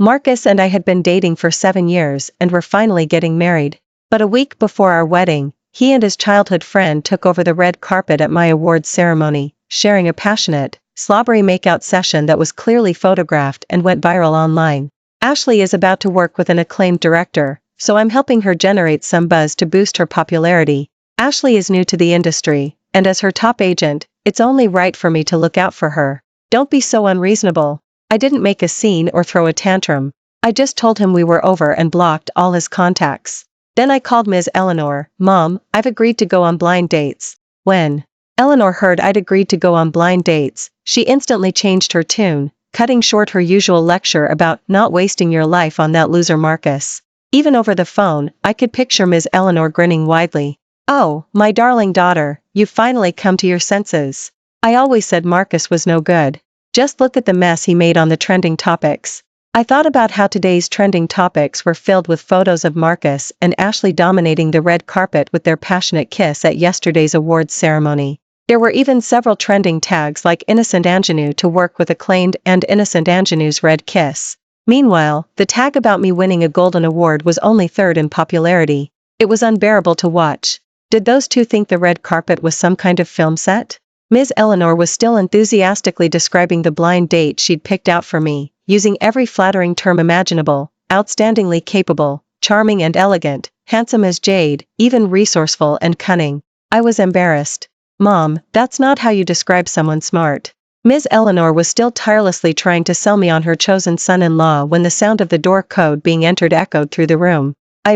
Marcus and I had been dating for 7 years and were finally getting married. But a week before our wedding, he and his childhood friend took over the red carpet at my awards ceremony, sharing a passionate, slobbery makeout session that was clearly photographed and went viral online. Ashley is about to work with an acclaimed director, so I'm helping her generate some buzz to boost her popularity. Ashley is new to the industry, and as her top agent, it's only right for me to look out for her. Don't be so unreasonable. I didn't make a scene or throw a tantrum. I just told him we were over and blocked all his contacts. Then I called Ms. Eleanor. Mom, I've agreed to go on blind dates. When Eleanor heard I'd agreed to go on blind dates, she instantly changed her tune, cutting short her usual lecture about not wasting your life on that loser Marcus. Even over the phone, I could picture Ms. Eleanor grinning widely. Oh, my darling daughter, you've finally come to your senses. I always said Marcus was no good. Just look at the mess he made on the trending topics. I thought about how today's trending topics were filled with photos of Marcus and Ashley dominating the red carpet with their passionate kiss at yesterday's awards ceremony. There were even several trending tags like Innocent Ingenue to work with acclaimed and Innocent Ingenue's red kiss. Meanwhile, the tag about me winning a golden award was only third in popularity. It was unbearable to watch. Did those two think the red carpet was some kind of film set? Ms. Eleanor was still enthusiastically describing the blind date she'd picked out for me, using every flattering term imaginable: outstandingly capable, charming and elegant, handsome as jade, even resourceful and cunning. I was embarrassed. Mom, that's not how you describe someone smart. Ms. Eleanor was still tirelessly trying to sell me on her chosen son-in-law when the sound of the door code being entered echoed through the room. I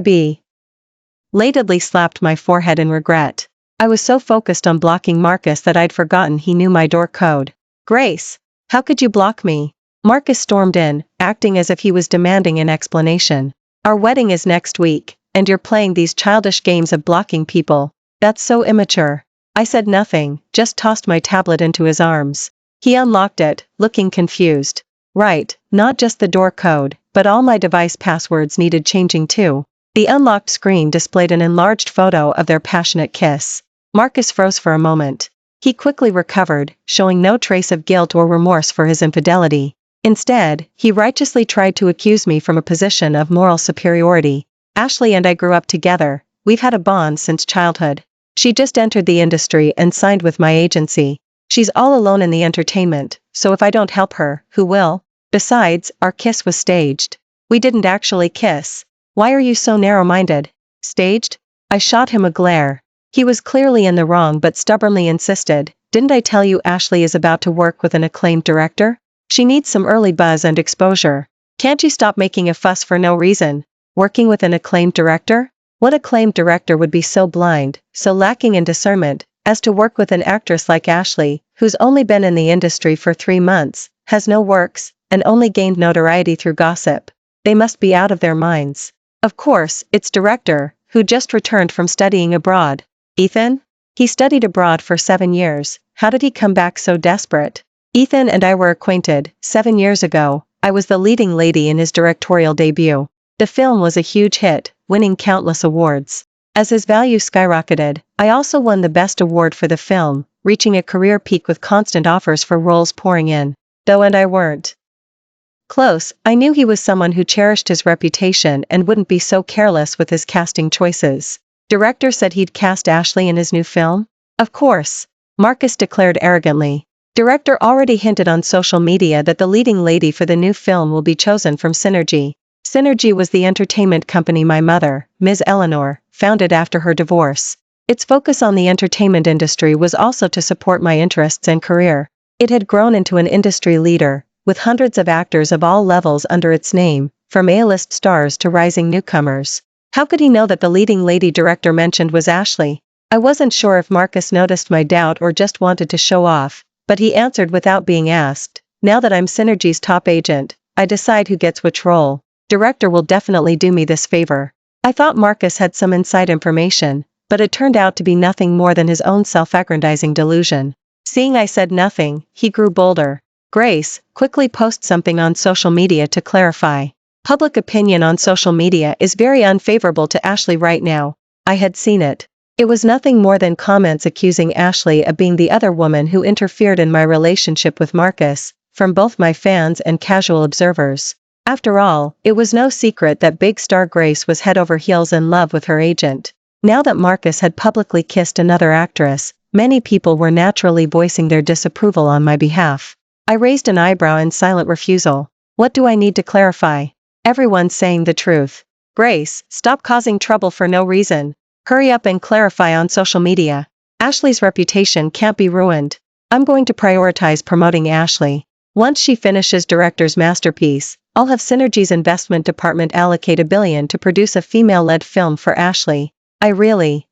belatedly slapped my forehead in regret. I was so focused on blocking Marcus that I'd forgotten he knew my door code. Grace, how could you block me? Marcus stormed in, acting as if he was demanding an explanation. Our wedding is next week, and you're playing these childish games of blocking people. That's so immature. I said nothing, just tossed my tablet into his arms. He unlocked it, looking confused. Right, not just the door code, but all my device passwords needed changing too. The unlocked screen displayed an enlarged photo of their passionate kiss. Marcus froze for a moment. He quickly recovered, showing no trace of guilt or remorse for his infidelity. Instead, he righteously tried to accuse me from a position of moral superiority. Ashley and I grew up together. We've had a bond since childhood. She just entered the industry and signed with my agency. She's all alone in the entertainment, so if I don't help her, who will? Besides, our kiss was staged. We didn't actually kiss. Why are you so narrow-minded? Staged? I shot him a glare. He was clearly in the wrong but stubbornly insisted. Didn't I tell you Ashley is about to work with an acclaimed director? She needs some early buzz and exposure. Can't you stop making a fuss for no reason? Working with an acclaimed director? What acclaimed director would be so blind, so lacking in discernment, as to work with an actress like Ashley, who's only been in the industry for 3 months, has no works, and only gained notoriety through gossip? They must be out of their minds. Of course, it's director, who just returned from studying abroad. Ethan? He studied abroad for 7 years. How did he come back so desperate? Ethan and I were acquainted. 7 years ago, I was the leading lady in his directorial debut. The film was a huge hit, winning countless awards. As his value skyrocketed, I also won the best award for the film, reaching a career peak with constant offers for roles pouring in. Though and I weren't close, I knew he was someone who cherished his reputation and wouldn't be so careless with his casting choices. Director said he'd cast Ashley in his new film? Of course. Marcus declared arrogantly. Director already hinted on social media that the leading lady for the new film will be chosen from Synergy. Synergy was the entertainment company my mother, Ms. Eleanor, founded after her divorce. Its focus on the entertainment industry was also to support my interests and career. It had grown into an industry leader, with hundreds of actors of all levels under its name, from A-list stars to rising newcomers. How could he know that the leading lady director mentioned was Ashley? I wasn't sure if Marcus noticed my doubt or just wanted to show off, but he answered without being asked. Now that I'm Synergy's top agent, I decide who gets which role. Director will definitely do me this favor. I thought Marcus had some inside information, but it turned out to be nothing more than his own self-aggrandizing delusion. Seeing I said nothing, he grew bolder. Grace, quickly post something on social media to clarify. Public opinion on social media is very unfavorable to Ashley right now. I had seen it. It was nothing more than comments accusing Ashley of being the other woman who interfered in my relationship with Marcus, from both my fans and casual observers. After all, it was no secret that big star Grace was head over heels in love with her agent. Now that Marcus had publicly kissed another actress, many people were naturally voicing their disapproval on my behalf. I raised an eyebrow in silent refusal. What do I need to clarify? Everyone's saying the truth. Grace, stop causing trouble for no reason. Hurry up and clarify on social media. Ashley's reputation can't be ruined. I'm going to prioritize promoting Ashley. Once she finishes director's masterpiece, I'll have Synergy's investment department allocate $1 billion to produce a female-led film for Ashley. I really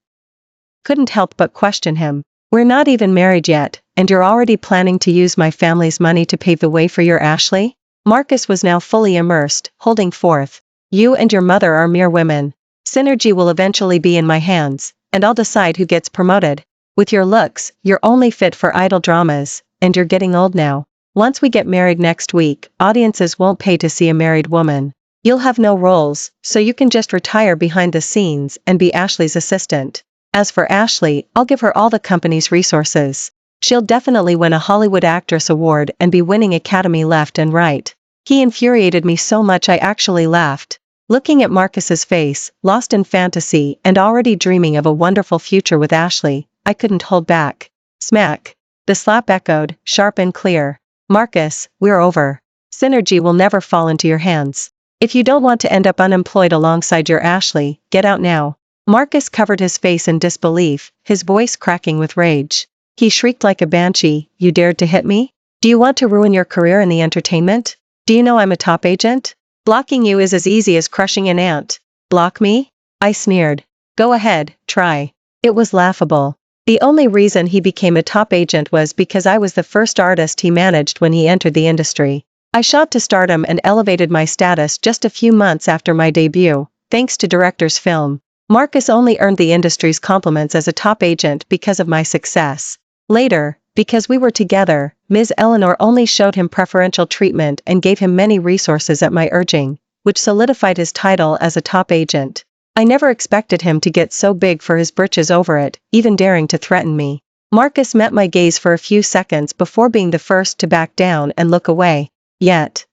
couldn't help but question him. We're not even married yet, and you're already planning to use my family's money to pave the way for your Ashley? Marcus was now fully immersed, holding forth. You and your mother are mere women. Synergy will eventually be in my hands, and I'll decide who gets promoted. With your looks, you're only fit for idol dramas, and you're getting old now. Once we get married next week, audiences won't pay to see a married woman. You'll have no roles, so you can just retire behind the scenes and be Ashley's assistant. As for Ashley, I'll give her all the company's resources. She'll definitely win a Hollywood Actress Award and be winning Academy left and right. He infuriated me so much I actually laughed. Looking at Marcus's face, lost in fantasy and already dreaming of a wonderful future with Ashley, I couldn't hold back. Smack. The slap echoed, sharp and clear. Marcus, we're over. Synergy will never fall into your hands. If you don't want to end up unemployed alongside your Ashley, get out now. Marcus covered his face in disbelief, his voice cracking with rage. He shrieked like a banshee, you dared to hit me? Do you want to ruin your career in the entertainment? Do you know I'm a top agent? Blocking you is as easy as crushing an ant. Block me? I sneered. Go ahead, try. It was laughable. The only reason he became a top agent was because I was the first artist he managed when he entered the industry. I shot to stardom and elevated my status just a few months after my debut, thanks to director's film. Marcus only earned the industry's compliments as a top agent because of my success. Later, because we were together, Ms. Eleanor only showed him preferential treatment and gave him many resources at my urging, which solidified his title as a top agent. I never expected him to get so big for his britches over it, even daring to threaten me. Marcus met my gaze for a few seconds before being the first to back down and look away. Yet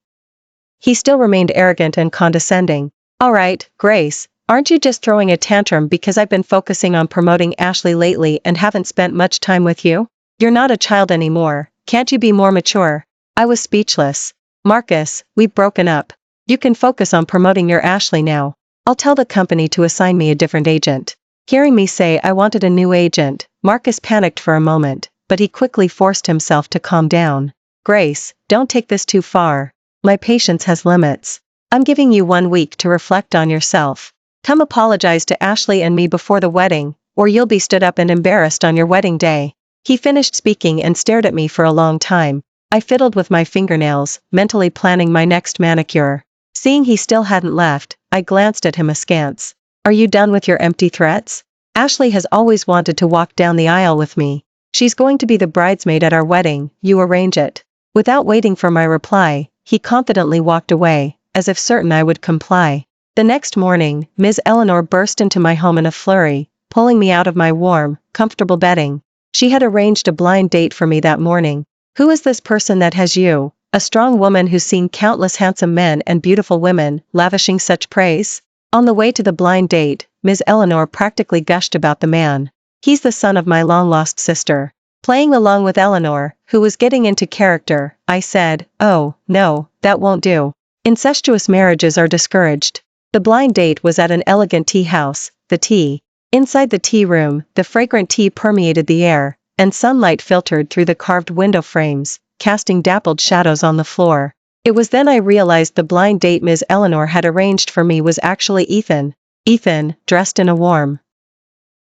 he still remained arrogant and condescending. All right, Grace, aren't you just throwing a tantrum because I've been focusing on promoting Ashley lately and haven't spent much time with you? You're not a child anymore, can't you be more mature? I was speechless. Marcus, we've broken up. You can focus on promoting your Ashley now. I'll tell the company to assign me a different agent. Hearing me say I wanted a new agent, Marcus panicked for a moment, but he quickly forced himself to calm down. Grace, don't take this too far. My patience has limits. I'm giving you 1 week to reflect on yourself. Come apologize to Ashley and me before the wedding, or you'll be stood up and embarrassed on your wedding day. He finished speaking and stared at me for a long time. I fiddled with my fingernails, mentally planning my next manicure. Seeing he still hadn't left, I glanced at him askance. Are you done with your empty threats? Ashley has always wanted to walk down the aisle with me. She's going to be the bridesmaid at our wedding, you arrange it. Without waiting for my reply, he confidently walked away, as if certain I would comply. The next morning, Ms. Eleanor burst into my home in a flurry, pulling me out of my warm, comfortable bedding. She had arranged a blind date for me that morning. Who is this person that has you, a strong woman who's seen countless handsome men and beautiful women, lavishing such praise? On the way to the blind date, Ms. Eleanor practically gushed about the man. He's the son of my long-lost sister. Playing along with Eleanor, who was getting into character, I said, oh, no, that won't do. Incestuous marriages are discouraged. The blind date was at an elegant tea house, the Tea. Inside the tea room, the fragrant tea permeated the air, and sunlight filtered through the carved window frames, casting dappled shadows on the floor. It was then I realized the blind date Ms. Eleanor had arranged for me was actually Ethan. Ethan, dressed in a warm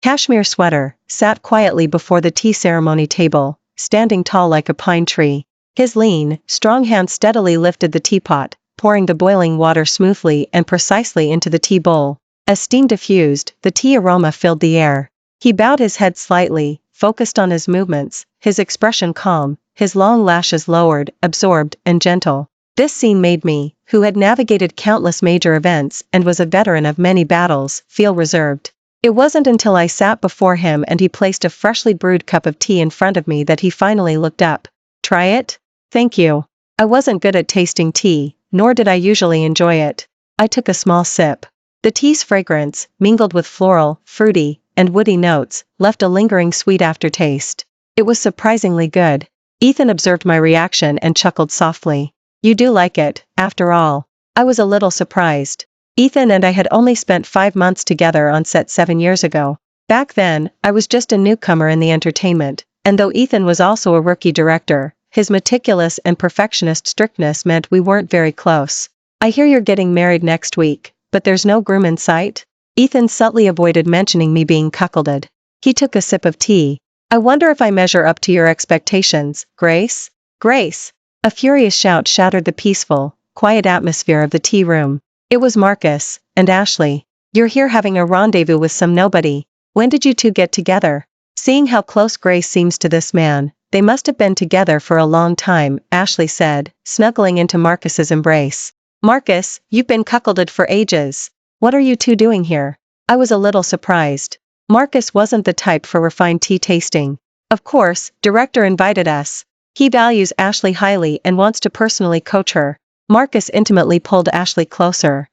cashmere sweater, sat quietly before the tea ceremony table, standing tall like a pine tree. His lean, strong hand steadily lifted the teapot, pouring the boiling water smoothly and precisely into the tea bowl. As steam diffused, the tea aroma filled the air. He bowed his head slightly, focused on his movements, his expression calm, his long lashes lowered, absorbed, and gentle. This scene made me, who had navigated countless major events and was a veteran of many battles, feel reserved. It wasn't until I sat before him and he placed a freshly brewed cup of tea in front of me that he finally looked up. Try it? Thank you. I wasn't good at tasting tea, nor did I usually enjoy it. I took a small sip. The tea's fragrance, mingled with floral, fruity, and woody notes, left a lingering sweet aftertaste. It was surprisingly good. Ethan observed my reaction and chuckled softly. You do like it, after all. I was a little surprised. Ethan and I had only spent 5 months together on set 7 years ago. Back then, I was just a newcomer in the entertainment, and though Ethan was also a rookie director, his meticulous and perfectionist strictness meant we weren't very close. I hear you're getting married next week, but there's no groom in sight? Ethan subtly avoided mentioning me being cuckolded. He took a sip of tea. I wonder if I measure up to your expectations, Grace? Grace! A furious shout shattered the peaceful, quiet atmosphere of the tea room. It was Marcus, and Ashley. You're here having a rendezvous with some nobody. When did you two get together? Seeing how close Grace seems to this man, they must have been together for a long time, Ashley said, snuggling into Marcus's embrace. Marcus, you've been cuckolded for ages. What are you two doing here? I was a little surprised. Marcus wasn't the type for refined tea tasting. Of course, director invited us. He values Ashley highly and wants to personally coach her. Marcus intimately pulled Ashley closer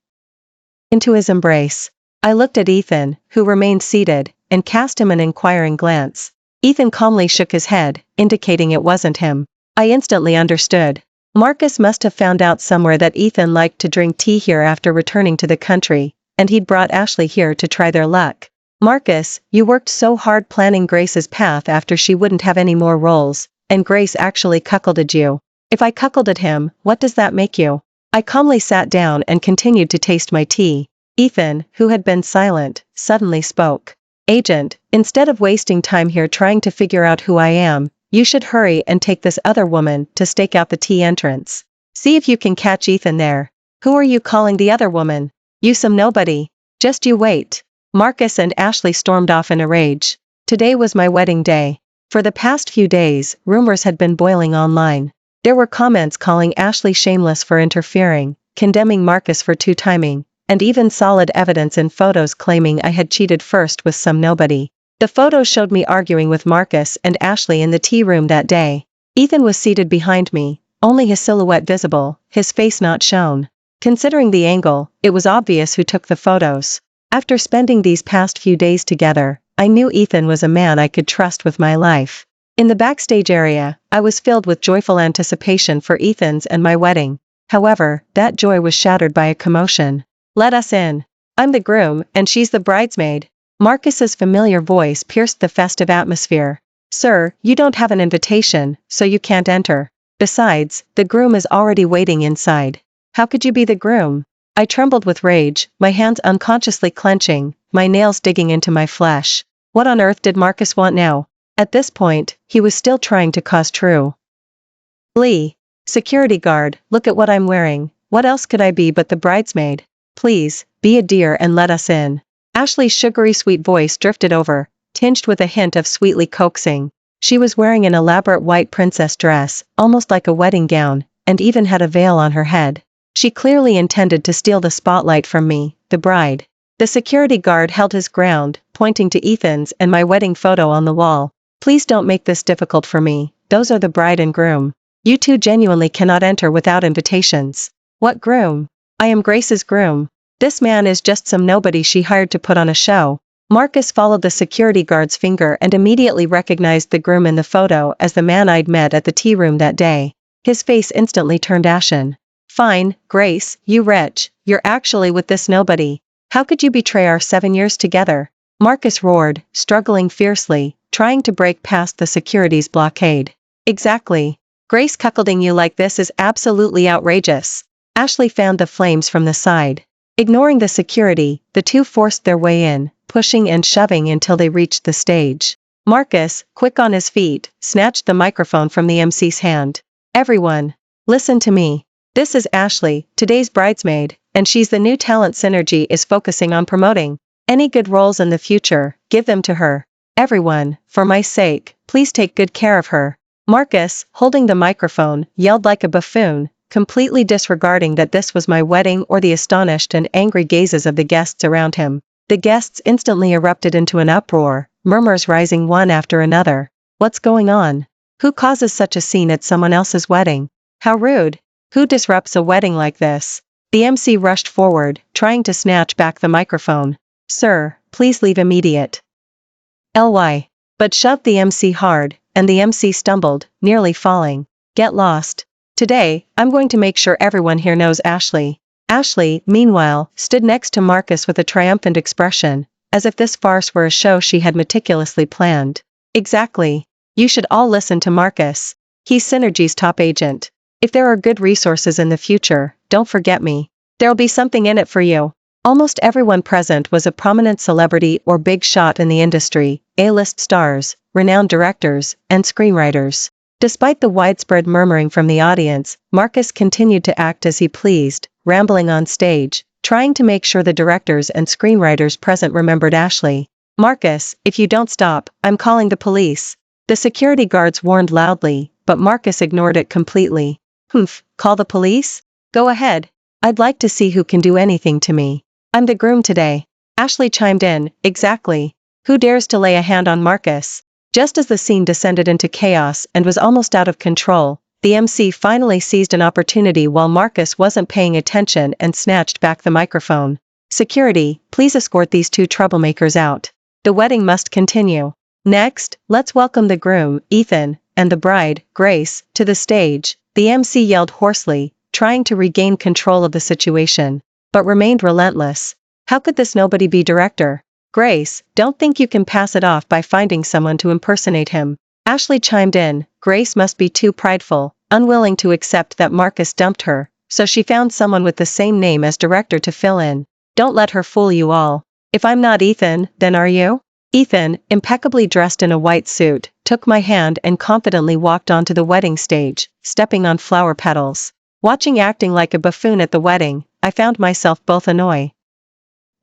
into his embrace. I looked at Ethan, who remained seated, and cast him an inquiring glance. Ethan calmly shook his head, indicating it wasn't him. I instantly understood. Marcus must have found out somewhere that Ethan liked to drink tea here after returning to the country, and he'd brought Ashley here to try their luck. Marcus, you worked so hard planning Grace's path after she wouldn't have any more roles, and Grace actually cuckolded you. If I cuckolded him, what does that make you? I calmly sat down and continued to taste my tea. Ethan, who had been silent, suddenly spoke. Agent, instead of wasting time here trying to figure out who I am, you should hurry and take this other woman to stake out the tea entrance. See if you can catch Ethan there. Who are you calling the other woman? You some nobody. Just you wait. Marcus and Ashley stormed off in a rage. Today was my wedding day. For the past few days, rumors had been boiling online. There were comments calling Ashley shameless for interfering, condemning Marcus for two-timing, and even solid evidence in photos claiming I had cheated first with some nobody. The photos showed me arguing with Marcus and Ashley in the tea room that day. Ethan was seated behind me, only his silhouette visible, his face not shown. Considering the angle, it was obvious who took the photos. After spending these past few days together, I knew Ethan was a man I could trust with my life. In the backstage area, I was filled with joyful anticipation for Ethan's and my wedding. However, that joy was shattered by a commotion. Let us in. I'm the groom, and she's the bridesmaid. Marcus's familiar voice pierced the festive atmosphere. Sir, you don't have an invitation, so you can't enter. Besides, the groom is already waiting inside. How could you be the groom? I trembled with rage, my hands unconsciously clenching, my nails digging into my flesh. What on earth did Marcus want now? At this point, he was still trying to cause true. Lee. Security guard, look at what I'm wearing. What else could I be but the bridesmaid? Please, be a dear and let us in. Ashley's sugary sweet voice drifted over, tinged with a hint of sweetly coaxing. She was wearing an elaborate white princess dress, almost like a wedding gown, and even had a veil on her head. She clearly intended to steal the spotlight from me, the bride. The security guard held his ground, pointing to Ethan's and my wedding photo on the wall. Please don't make this difficult for me, those are the bride and groom. You two genuinely cannot enter without invitations. What groom? I am Grace's groom. This man is just some nobody she hired to put on a show. Marcus followed the security guard's finger and immediately recognized the groom in the photo as the man I'd met at the tea room that day. His face instantly turned ashen. Fine, Grace, you wretch, you're actually with this nobody. How could you betray our 7 years together? Marcus roared, struggling fiercely, trying to break past the security's blockade. Exactly. Grace cuckolding you like this is absolutely outrageous. Ashley fanned the flames from the side. Ignoring the security, the two forced their way in, pushing and shoving until they reached the stage. Marcus, quick on his feet, snatched the microphone from the MC's hand. Everyone, listen to me. This is Ashley, today's bridesmaid, and she's the new talent Synergy is focusing on promoting. Any good roles in the future, give them to her. Everyone, for my sake, please take good care of her. Marcus, holding the microphone, yelled like a buffoon, completely disregarding that this was my wedding or the astonished and angry gazes of the guests around him. The guests instantly erupted into an uproar, murmurs rising one after another. What's going on? Who causes such a scene at someone else's wedding? How rude. Who disrupts a wedding like this? The MC rushed forward, trying to snatch back the microphone. Sir, please leave immediate. Ly. But shoved the MC hard, and the MC stumbled, nearly falling. Get lost. Today, I'm going to make sure everyone here knows Ashley. Ashley, meanwhile, stood next to Marcus with a triumphant expression, as if this farce were a show she had meticulously planned. Exactly. You should all listen to Marcus. He's Synergy's top agent. If there are good resources in the future, don't forget me. There'll be something in it for you. Almost everyone present was a prominent celebrity or big shot in the industry, A-list stars, renowned directors, and screenwriters. Despite the widespread murmuring from the audience, Marcus continued to act as he pleased, rambling on stage, trying to make sure the directors and screenwriters present remembered Ashley. Marcus, if you don't stop, I'm calling the police. The security guards warned loudly, but Marcus ignored it completely. Humph, call the police? Go ahead. I'd like to see who can do anything to me. I'm the groom today. Ashley chimed in, exactly. Who dares to lay a hand on Marcus? Just as the scene descended into chaos and was almost out of control, the MC finally seized an opportunity while Marcus wasn't paying attention and snatched back the microphone. Security, please escort these two troublemakers out. The wedding must continue. Next, let's welcome the groom, Ethan, and the bride, Grace, to the stage, the MC yelled hoarsely, trying to regain control of the situation, but remained relentless. How could this nobody be director? Grace, don't think you can pass it off by finding someone to impersonate him. Ashley chimed in. Grace must be too prideful, unwilling to accept that Marcus dumped her, so she found someone with the same name as director to fill in. Don't let her fool you all. If I'm not Ethan, then are you? Ethan, impeccably dressed in a white suit, took my hand and confidently walked onto the wedding stage, stepping on flower petals. Watching acting like a buffoon at the wedding, I found myself both annoyed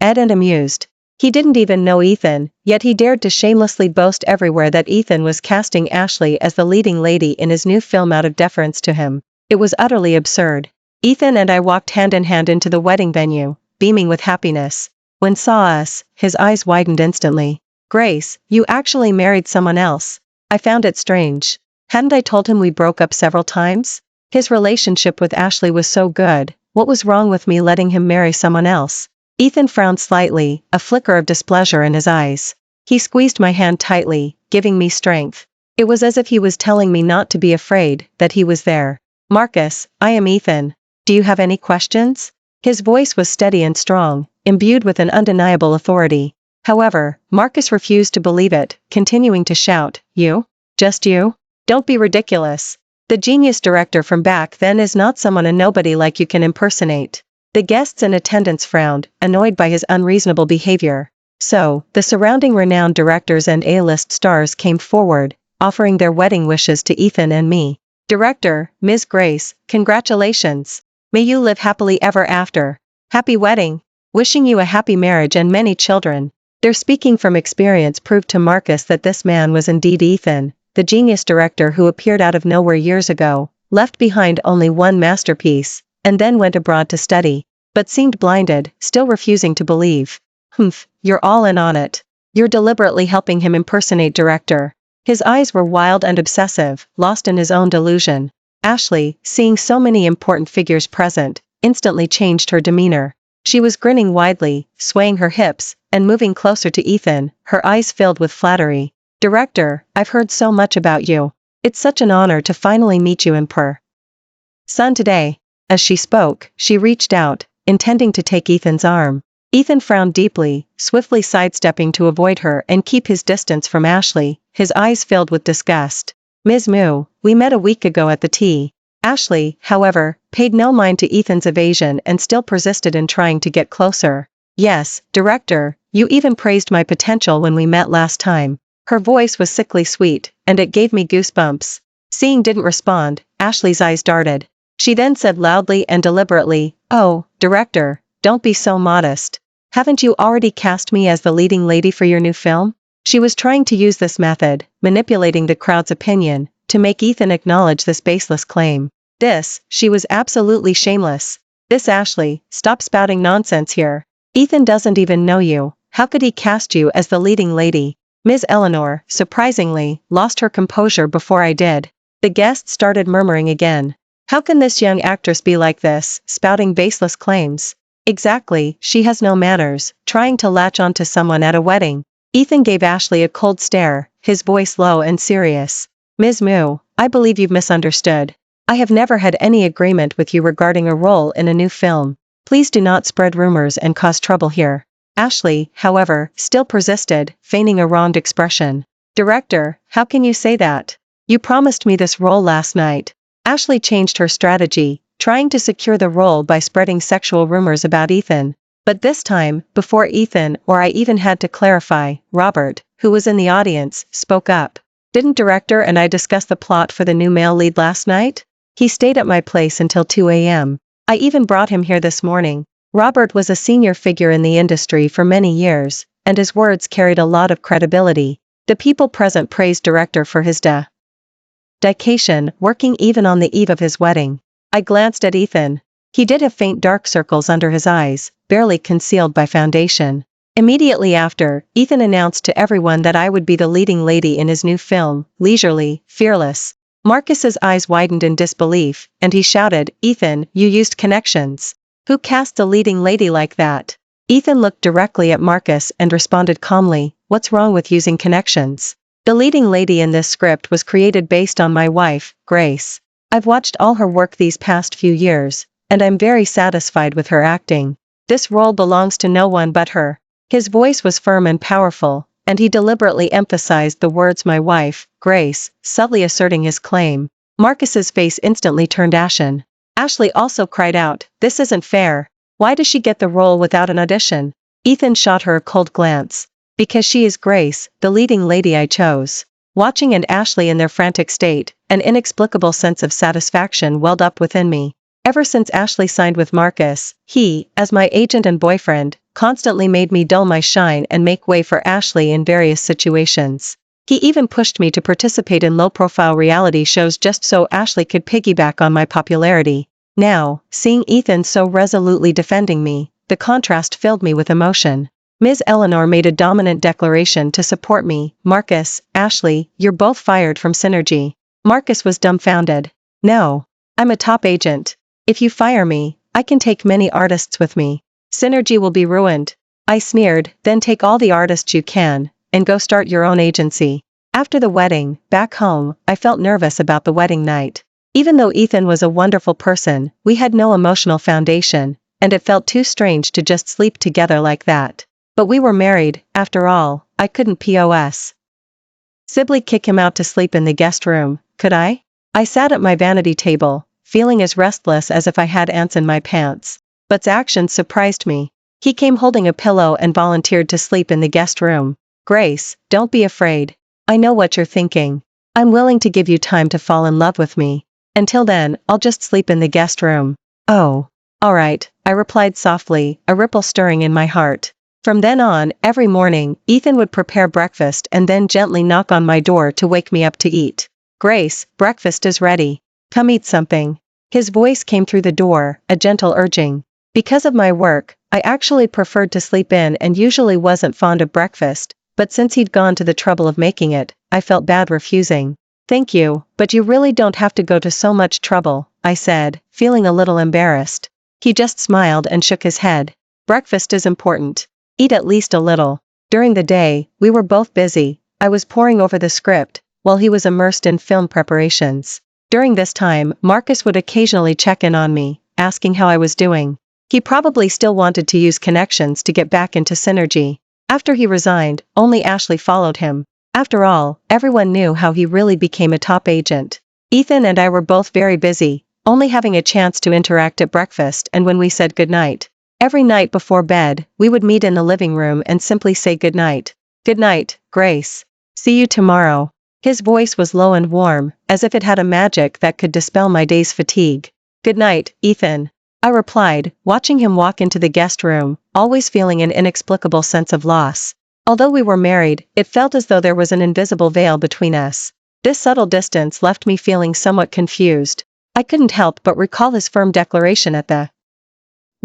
and amused. He didn't even know Ethan, yet he dared to shamelessly boast everywhere that Ethan was casting Ashley as the leading lady in his new film out of deference to him. It was utterly absurd. Ethan and I walked hand in hand into the wedding venue, beaming with happiness. When saw us, his eyes widened instantly. Grace, you actually married someone else. I found it strange. Hadn't I told him we broke up several times? His relationship with Ashley was so good, what was wrong with me letting him marry someone else? Ethan frowned slightly, a flicker of displeasure in his eyes. He squeezed my hand tightly, giving me strength. It was as if he was telling me not to be afraid, that he was there. Marcus, I am Ethan. Do you have any questions? His voice was steady and strong, imbued with an undeniable authority. However, Marcus refused to believe it, continuing to shout, You? Just you? Don't be ridiculous. The genius director from back then is not someone a nobody like you can impersonate. The guests in attendance frowned, annoyed by his unreasonable behavior. So, the surrounding renowned directors and A-list stars came forward, offering their wedding wishes to Ethan and me. Director, Ms. Grace, congratulations. May you live happily ever after. Happy wedding. Wishing you a happy marriage and many children. Their speaking from experience proved to Marcus that this man was indeed Ethan, the genius director who appeared out of nowhere years ago, left behind only one masterpiece, and then went abroad to study, but seemed blinded, still refusing to believe. Humph, you're all in on it. You're deliberately helping him impersonate director. His eyes were wild and obsessive, lost in his own delusion. Ashley, seeing so many important figures present, instantly changed her demeanor. She was grinning widely, swaying her hips, and moving closer to Ethan, her eyes filled with flattery. Director, I've heard so much about you. It's such an honor to finally meet you in person today. As she spoke, she reached out, intending to take Ethan's arm. Ethan frowned deeply, swiftly sidestepping to avoid her and keep his distance from Ashley, his eyes filled with disgust. Ms. Moo, we met a week ago at the tea. Ashley, however, paid no mind to Ethan's evasion and still persisted in trying to get closer. Yes, director, you even praised my potential when we met last time. Her voice was sickly sweet, and it gave me goosebumps. Seeing didn't respond, Ashley's eyes darted. She then said loudly and deliberately, Oh, director, don't be so modest. Haven't you already cast me as the leading lady for your new film? She was trying to use this method, manipulating the crowd's opinion, to make Ethan acknowledge this baseless claim. She was absolutely shameless. Ashley, stop spouting nonsense here. Ethan doesn't even know you. How could he cast you as the leading lady? Ms. Eleanor, surprisingly, lost her composure before I did. The guests started murmuring again. How can this young actress be like this, spouting baseless claims? Exactly, she has no manners, trying to latch onto someone at a wedding. Ethan gave Ashley a cold stare, his voice low and serious. Ms. Moo, I believe you've misunderstood. I have never had any agreement with you regarding a role in a new film. Please do not spread rumors and cause trouble here. Ashley, however, still persisted, feigning a wronged expression. Director, how can you say that? You promised me this role last night. Ashley changed her strategy, trying to secure the role by spreading sexual rumors about Ethan. But this time, before Ethan or I even had to clarify, Robert, who was in the audience, spoke up. Didn't director and I discuss the plot for the new male lead last night? He stayed at my place until 2 a.m. I even brought him here this morning. Robert was a senior figure in the industry for many years, and his words carried a lot of credibility. The people present praised director for his dedication, working even on the eve of his wedding. I glanced at Ethan. He did have faint dark circles under his eyes, barely concealed by foundation. Immediately after, Ethan announced to everyone that I would be the leading lady in his new film, Leisurely, Fearless. Marcus's eyes widened in disbelief, and he shouted, Ethan, you used connections. Who cast a leading lady like that? Ethan looked directly at Marcus and responded calmly, what's wrong with using connections? The leading lady in this script was created based on my wife, Grace. I've watched all her work these past few years, and I'm very satisfied with her acting. This role belongs to no one but her. His voice was firm and powerful, and he deliberately emphasized the words my wife, Grace, subtly asserting his claim. Marcus's face instantly turned ashen. Ashley also cried out, this isn't fair. Why does she get the role without an audition? Ethan shot her a cold glance. Because she is Grace, the leading lady I chose. Watching and Ashley in their frantic state, an inexplicable sense of satisfaction welled up within me. Ever since Ashley signed with Marcus, he, as my agent and boyfriend, constantly made me dull my shine and make way for Ashley in various situations. He even pushed me to participate in low-profile reality shows just so Ashley could piggyback on my popularity. Now, seeing Ethan so resolutely defending me, the contrast filled me with emotion. Ms. Eleanor made a dominant declaration to support me. Marcus, Ashley, you're both fired from Synergy. Marcus was dumbfounded. No. I'm a top agent. If you fire me, I can take many artists with me. Synergy will be ruined. I sneered, then take all the artists you can, and go start your own agency. After the wedding, back home, I felt nervous about the wedding night. Even though Ethan was a wonderful person, we had no emotional foundation, and it felt too strange to just sleep together like that. But we were married, after all, I couldn't possibly kick him out to sleep in the guest room, could I? I sat at my vanity table, feeling as restless as if I had ants in my pants. But's actions surprised me. He came holding a pillow and volunteered to sleep in the guest room. Grace, don't be afraid. I know what you're thinking. I'm willing to give you time to fall in love with me. Until then, I'll just sleep in the guest room. Oh. All right, I replied softly, a ripple stirring in my heart. From then on, every morning, Ethan would prepare breakfast and then gently knock on my door to wake me up to eat. Grace, breakfast is ready. Come eat something. His voice came through the door, a gentle urging. Because of my work, I actually preferred to sleep in and usually wasn't fond of breakfast, but since he'd gone to the trouble of making it, I felt bad refusing. Thank you, but you really don't have to go to so much trouble, I said, feeling a little embarrassed. He just smiled and shook his head. Breakfast is important. Eat at least a little. During the day, we were both busy. I was poring over the script, while he was immersed in film preparations. During this time, Marcus would occasionally check in on me, asking how I was doing. He probably still wanted to use connections to get back into Synergy. After he resigned, only Ashley followed him. After all, everyone knew how he really became a top agent. Ethan and I were both very busy, only having a chance to interact at breakfast and when we said goodnight. Every night before bed, we would meet in the living room and simply say goodnight. Good night, Grace. See you tomorrow. His voice was low and warm, as if it had a magic that could dispel my day's fatigue. Good night, Ethan. I replied, watching him walk into the guest room, always feeling an inexplicable sense of loss. Although we were married, it felt as though there was an invisible veil between us. This subtle distance left me feeling somewhat confused. I couldn't help but recall his firm declaration at the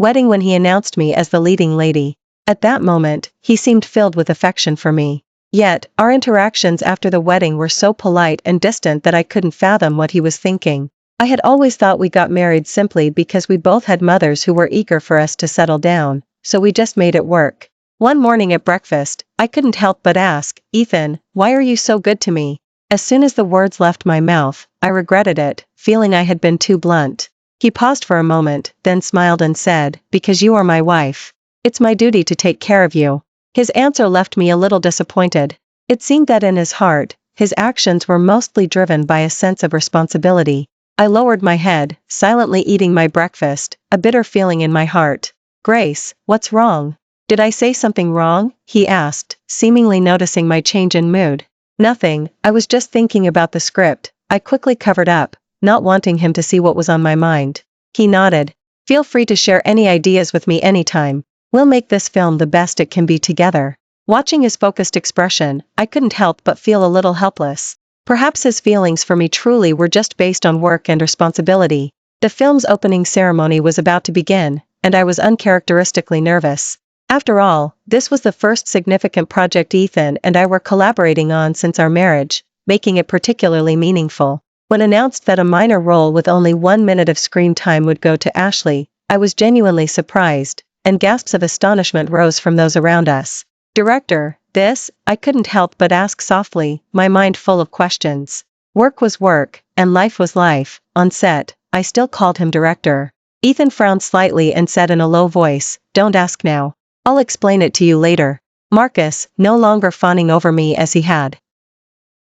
wedding when he announced me as the leading lady. At that moment, he seemed filled with affection for me. Yet, our interactions after the wedding were so polite and distant that I couldn't fathom what he was thinking. I had always thought we got married simply because we both had mothers who were eager for us to settle down, so we just made it work. One morning at breakfast, I couldn't help but ask, "Ethan, why are you so good to me?" As soon as the words left my mouth, I regretted it, feeling I had been too blunt. He paused for a moment, then smiled and said, "Because you are my wife. It's my duty to take care of you." His answer left me a little disappointed. It seemed that in his heart, his actions were mostly driven by a sense of responsibility. I lowered my head, silently eating my breakfast, a bitter feeling in my heart. "Grace, what's wrong? Did I say something wrong?" he asked, seemingly noticing my change in mood. "Nothing, I was just thinking about the script," I quickly covered up, not wanting him to see what was on my mind. He nodded. "Feel free to share any ideas with me anytime. We'll make this film the best it can be together." Watching his focused expression, I couldn't help but feel a little helpless. Perhaps his feelings for me truly were just based on work and responsibility. The film's opening ceremony was about to begin, and I was uncharacteristically nervous. After all, this was the first significant project Ethan and I were collaborating on since our marriage, making it particularly meaningful. When announced that a minor role with only 1 minute of screen time would go to Ashley, I was genuinely surprised, and gasps of astonishment rose from those around us. "Director, this?" I couldn't help but ask softly, my mind full of questions. Work was work, and life was life. On set, I still called him director. Ethan frowned slightly and said in a low voice, "Don't ask now. I'll explain it to you later." Marcus, no longer fawning over me as he had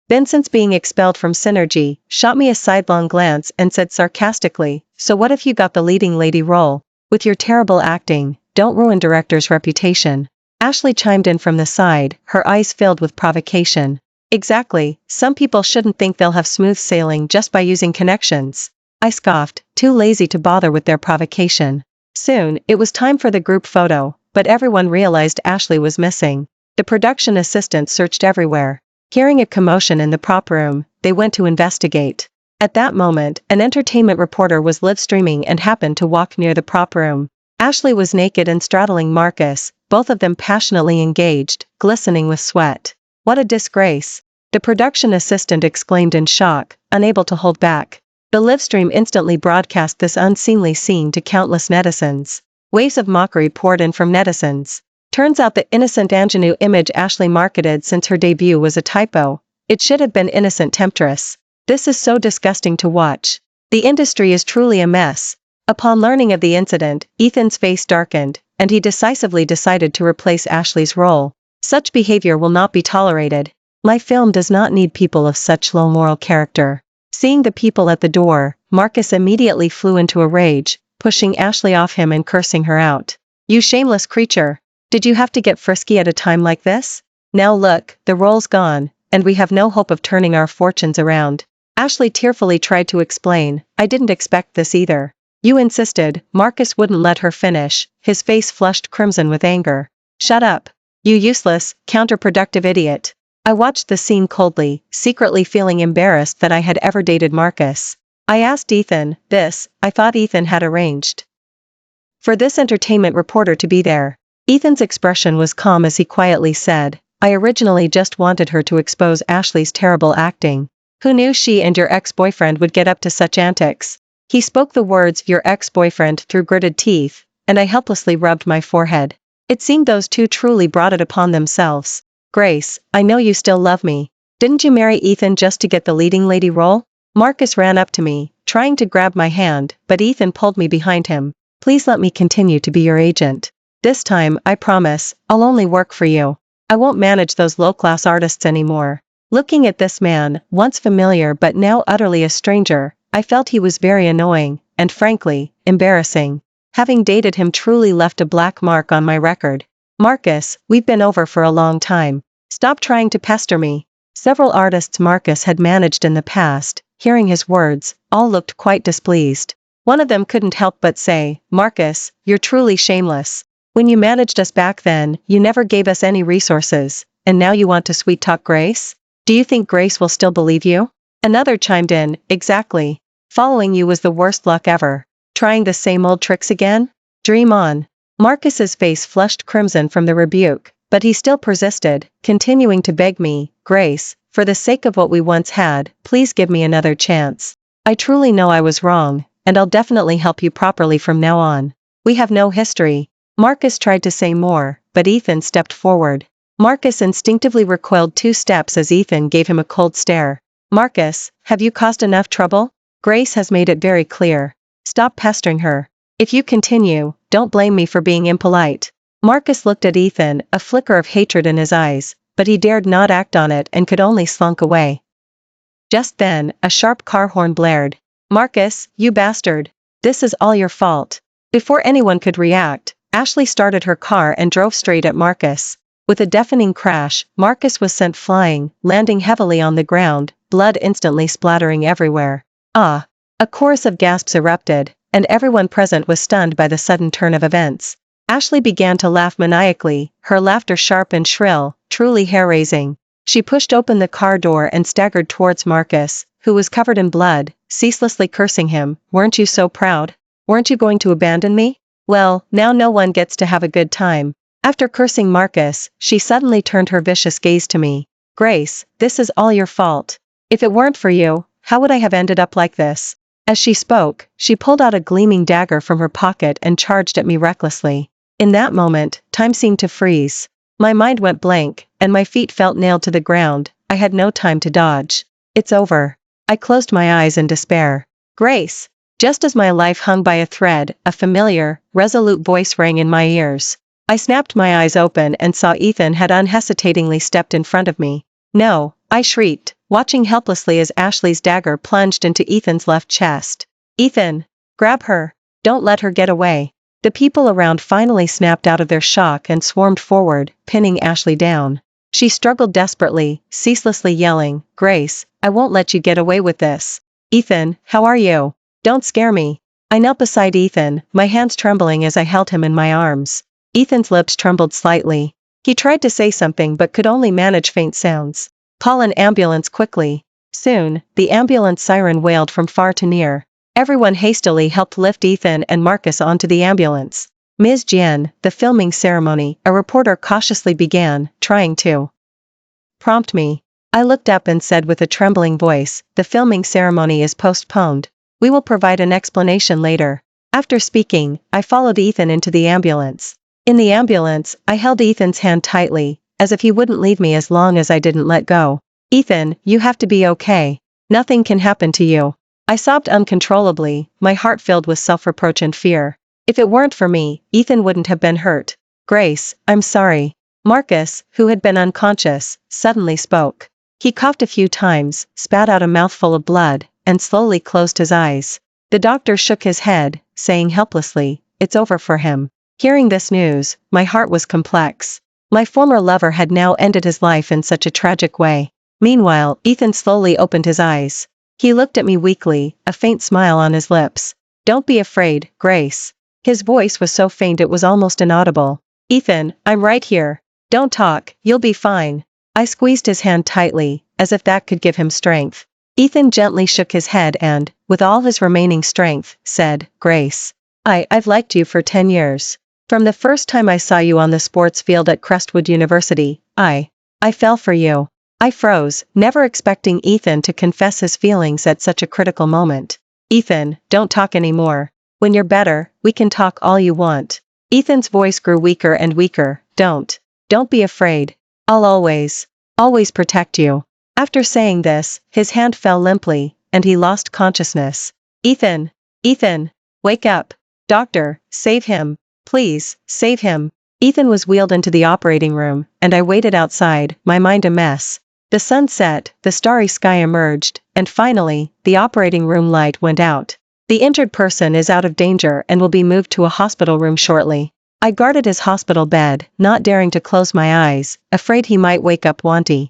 been since being expelled from Synergy, shot me a sidelong glance and said sarcastically, "So what if you got the leading lady role? With your terrible acting, don't ruin director's reputation." Ashley chimed in from the side, her eyes filled with provocation. "Exactly, some people shouldn't think they'll have smooth sailing just by using connections." I scoffed, too lazy to bother with their provocation. Soon, it was time for the group photo, but everyone realized Ashley was missing. The production assistants searched everywhere. Hearing a commotion in the prop room, they went to investigate. At that moment, an entertainment reporter was live streaming and happened to walk near the prop room. Ashley was naked and straddling Marcus, both of them passionately engaged, glistening with sweat. "What a disgrace!" the production assistant exclaimed in shock, unable to hold back. The livestream instantly broadcast this unseemly scene to countless netizens. Waves of mockery poured in from netizens. Turns out the innocent ingenue image Ashley marketed since her debut was a typo. It should have been innocent temptress. "This is so disgusting to watch. The industry is truly a mess." Upon learning of the incident, Ethan's face darkened, and he decisively decided to replace Ashley's role. "Such behavior will not be tolerated. My film does not need people of such low moral character." Seeing the people at the door, Marcus immediately flew into a rage, pushing Ashley off him and cursing her out. "You shameless creature. Did you have to get frisky at a time like this? Now look, the role's gone, and we have no hope of turning our fortunes around." Ashley tearfully tried to explain, "I didn't expect this either." "You insisted." Marcus wouldn't let her finish, his face flushed crimson with anger. "Shut up. You useless, counterproductive idiot." I watched the scene coldly, secretly feeling embarrassed that I had ever dated Marcus. I asked Ethan, this, I thought Ethan had arranged for this entertainment reporter to be there. Ethan's expression was calm as he quietly said, "I originally just wanted her to expose Ashley's terrible acting. Who knew she and your ex-boyfriend would get up to such antics?" He spoke the words "your ex-boyfriend" through gritted teeth, and I helplessly rubbed my forehead. It seemed those two truly brought it upon themselves. "Grace, I know you still love me. Didn't you marry Ethan just to get the leading lady role?" Marcus ran up to me, trying to grab my hand, but Ethan pulled me behind him. "Please let me continue to be your agent. This time, I promise, I'll only work for you. I won't manage those low-class artists anymore." Looking at this man, once familiar but now utterly a stranger, I felt he was very annoying, and frankly, embarrassing. Having dated him truly left a black mark on my record. "Marcus, we've been over for a long time. Stop trying to pester me." Several artists Marcus had managed in the past, hearing his words, all looked quite displeased. One of them couldn't help but say, "Marcus, you're truly shameless. When you managed us back then, you never gave us any resources, and now you want to sweet-talk Grace? Do you think Grace will still believe you?" Another chimed in, "Exactly. Following you was the worst luck ever. Trying the same old tricks again? Dream on." Marcus's face flushed crimson from the rebuke, but he still persisted, continuing to beg me, "Grace, for the sake of what we once had, please give me another chance. I truly know I was wrong, and I'll definitely help you properly from now on. We have no history. Marcus tried to say more, but Ethan stepped forward. Marcus instinctively recoiled 2 steps as Ethan gave him a cold stare. Marcus, have you caused enough trouble? Grace has made it very clear. Stop pestering her. If you continue, don't blame me for being impolite. Marcus looked at Ethan, a flicker of hatred in his eyes, but he dared not act on it and could only slunk away. Just then, a sharp car horn blared. Marcus, you bastard. This is all your fault. Before anyone could react, Ashley started her car and drove straight at Marcus. With a deafening crash, Marcus was sent flying, landing heavily on the ground, blood instantly splattering everywhere. Ah! A chorus of gasps erupted, and everyone present was stunned by the sudden turn of events. Ashley began to laugh maniacally, her laughter sharp and shrill, truly hair-raising. She pushed open the car door and staggered towards Marcus, who was covered in blood, ceaselessly cursing him. Weren't you so proud? Weren't you going to abandon me? Well, now no one gets to have a good time. After cursing Marcus, she suddenly turned her vicious gaze to me. Grace, this is all your fault. If it weren't for you, how would I have ended up like this? As she spoke, she pulled out a gleaming dagger from her pocket and charged at me recklessly. In that moment, time seemed to freeze. My mind went blank, and my feet felt nailed to the ground. I had no time to dodge. It's over. I closed my eyes in despair. Grace! Just as my life hung by a thread, a familiar, resolute voice rang in my ears. I snapped my eyes open and saw Ethan had unhesitatingly stepped in front of me. No, I shrieked, watching helplessly as Ashley's dagger plunged into Ethan's left chest. Ethan! Grab her! Don't let her get away! The people around finally snapped out of their shock and swarmed forward, pinning Ashley down. She struggled desperately, ceaselessly yelling, Grace, I won't let you get away with this. Ethan, how are you? Don't scare me. I knelt beside Ethan, my hands trembling as I held him in my arms. Ethan's lips trembled slightly. He tried to say something but could only manage faint sounds. Call an ambulance quickly. Soon, the ambulance siren wailed from far to near. Everyone hastily helped lift Ethan and Marcus onto the ambulance. Ms. Jian, the filming ceremony, a reporter cautiously began, trying to prompt me. I looked up and said with a trembling voice, the filming ceremony is postponed. We will provide an explanation later. After speaking, I followed Ethan into the ambulance. In the ambulance, I held Ethan's hand tightly, as if he wouldn't leave me as long as I didn't let go. Ethan, you have to be okay. Nothing can happen to you. I sobbed uncontrollably, my heart filled with self-reproach and fear. If it weren't for me, Ethan wouldn't have been hurt. Grace, I'm sorry. Marcus, who had been unconscious, suddenly spoke. He coughed a few times, spat out a mouthful of blood, and slowly closed his eyes. The doctor shook his head, saying helplessly, it's over for him. Hearing this news, my heart was complex. My former lover had now ended his life in such a tragic way. Meanwhile, Ethan slowly opened his eyes. He looked at me weakly, a faint smile on his lips. Don't be afraid, Grace. His voice was so faint it was almost inaudible. Ethan, I'm right here. Don't talk, you'll be fine. I squeezed his hand tightly, as if that could give him strength. Ethan gently shook his head and, with all his remaining strength, said, Grace. I've liked you for 10 years. From the first time I saw you on the sports field at Crestwood University, I fell for you. I froze, never expecting Ethan to confess his feelings at such a critical moment. Ethan, don't talk anymore. When you're better, we can talk all you want. Ethan's voice grew weaker and weaker. Don't be afraid. I'll always protect you. After saying this, his hand fell limply, and he lost consciousness. Ethan, wake up. Doctor, save him. Please, save him. Ethan was wheeled into the operating room, and I waited outside, my mind a mess. The sun set, the starry sky emerged, and finally, the operating room light went out. The injured person is out of danger and will be moved to a hospital room shortly. I guarded his hospital bed, not daring to close my eyes, afraid he might wake up wanting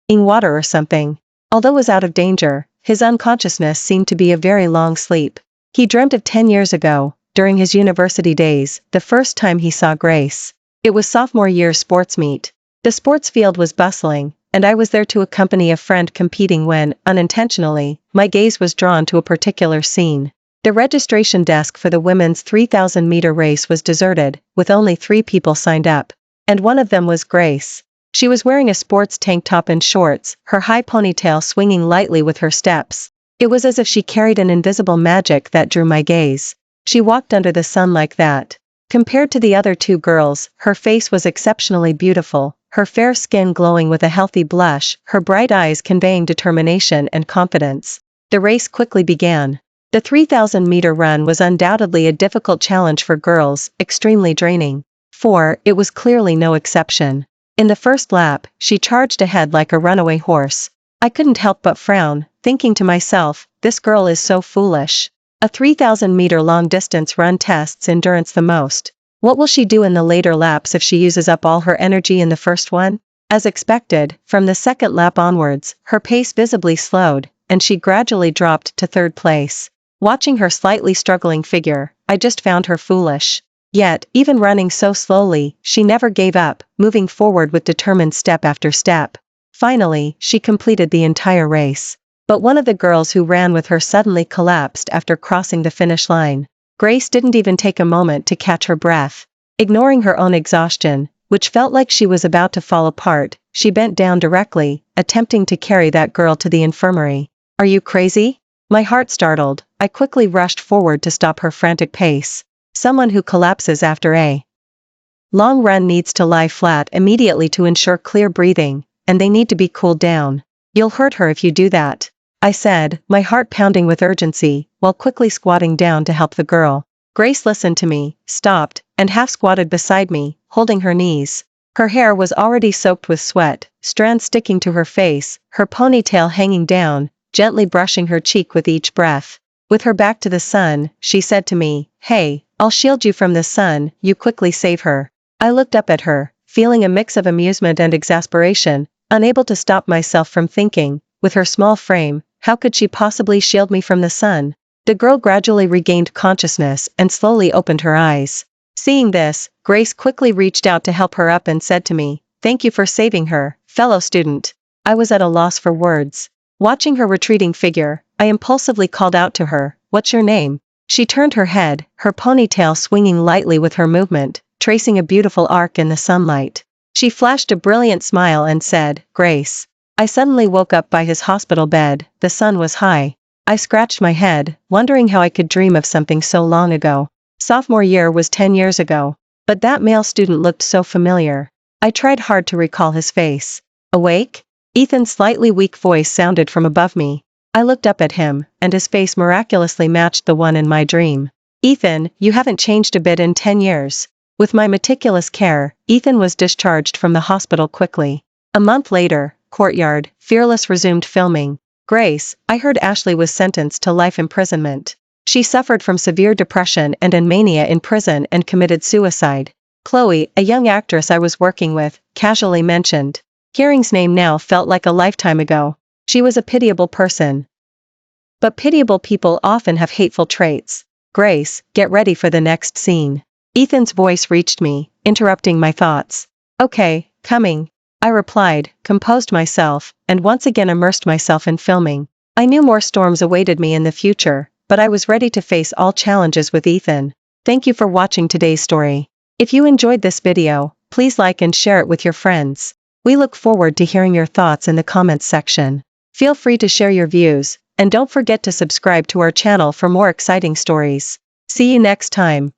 water or something. Although was out of danger, his unconsciousness seemed to be a very long sleep. He dreamt of 10 years ago, during his university days, the first time he saw Grace. It was sophomore year sports meet. The sports field was bustling, and I was there to accompany a friend competing when, unintentionally, my gaze was drawn to a particular scene. The registration desk for the women's 3,000-meter race was deserted, with only 3 people signed up. And one of them was Grace. She was wearing a sports tank top and shorts, her high ponytail swinging lightly with her steps. It was as if she carried an invisible magic that drew my gaze. She walked under the sun like that. Compared to the other two girls, her face was exceptionally beautiful, her fair skin glowing with a healthy blush, her bright eyes conveying determination and confidence. The race quickly began. The 3,000-meter run was undoubtedly a difficult challenge for girls, extremely draining. It was clearly no exception. In the first lap, she charged ahead like a runaway horse. I couldn't help but frown, thinking to myself, this girl is so foolish. A 3,000-meter long-distance run tests endurance the most. What will she do in the later laps if she uses up all her energy in the first one? As expected, from the second lap onwards, her pace visibly slowed, and she gradually dropped to third place. Watching her slightly struggling figure, I just found her foolish. Yet, even running so slowly, she never gave up, moving forward with determined step after step. Finally, she completed the entire race. But one of the girls who ran with her suddenly collapsed after crossing the finish line. Grace didn't even take a moment to catch her breath. Ignoring her own exhaustion, which felt like she was about to fall apart, she bent down directly, attempting to carry that girl to the infirmary. Are you crazy? My heart startled. I quickly rushed forward to stop her frantic pace. Someone who collapses after a long run needs to lie flat immediately to ensure clear breathing, and they need to be cooled down. You'll hurt her if you do that, I said, my heart pounding with urgency, while quickly squatting down to help the girl. Grace listened to me, stopped, and half squatted beside me, holding her knees. Her hair was already soaked with sweat, strands sticking to her face, her ponytail hanging down, gently brushing her cheek with each breath. With her back to the sun, she said to me, "Hey, I'll shield you from the sun, you quickly save her." I looked up at her, feeling a mix of amusement and exasperation, unable to stop myself from thinking, with her small frame, how could she possibly shield me from the sun? The girl gradually regained consciousness and slowly opened her eyes. Seeing this, Grace quickly reached out to help her up and said to me, "Thank you for saving her, fellow student." I was at a loss for words. Watching her retreating figure, I impulsively called out to her, "What's your name?" She turned her head, her ponytail swinging lightly with her movement, tracing a beautiful arc in the sunlight. She flashed a brilliant smile and said, "Grace." I suddenly woke up by his hospital bed. The sun was high. I scratched my head, wondering how I could dream of something so long ago. Sophomore year was 10 years ago. But that male student looked so familiar. I tried hard to recall his face. "Awake?" Ethan's slightly weak voice sounded from above me. I looked up at him, and his face miraculously matched the one in my dream. "Ethan, you haven't changed a bit in 10 years. With my meticulous care, Ethan was discharged from the hospital quickly. A month later, courtyard, Fearless resumed filming. Grace, I heard Ashley was sentenced to life imprisonment. She suffered from severe depression and a mania in prison and committed suicide. Chloe, a young actress I was working with, casually mentioned. Hearing's name now felt like a lifetime ago. She was a pitiable person. But pitiable people often have hateful traits. Grace, get ready for the next scene. Ethan's voice reached me, interrupting my thoughts. "Okay, coming," I replied, composed myself, and once again immersed myself in filming. I knew more storms awaited me in the future, but I was ready to face all challenges with Ethan. Thank you for watching today's story. If you enjoyed this video, please like and share it with your friends. We look forward to hearing your thoughts in the comments section. Feel free to share your views, and don't forget to subscribe to our channel for more exciting stories. See you next time.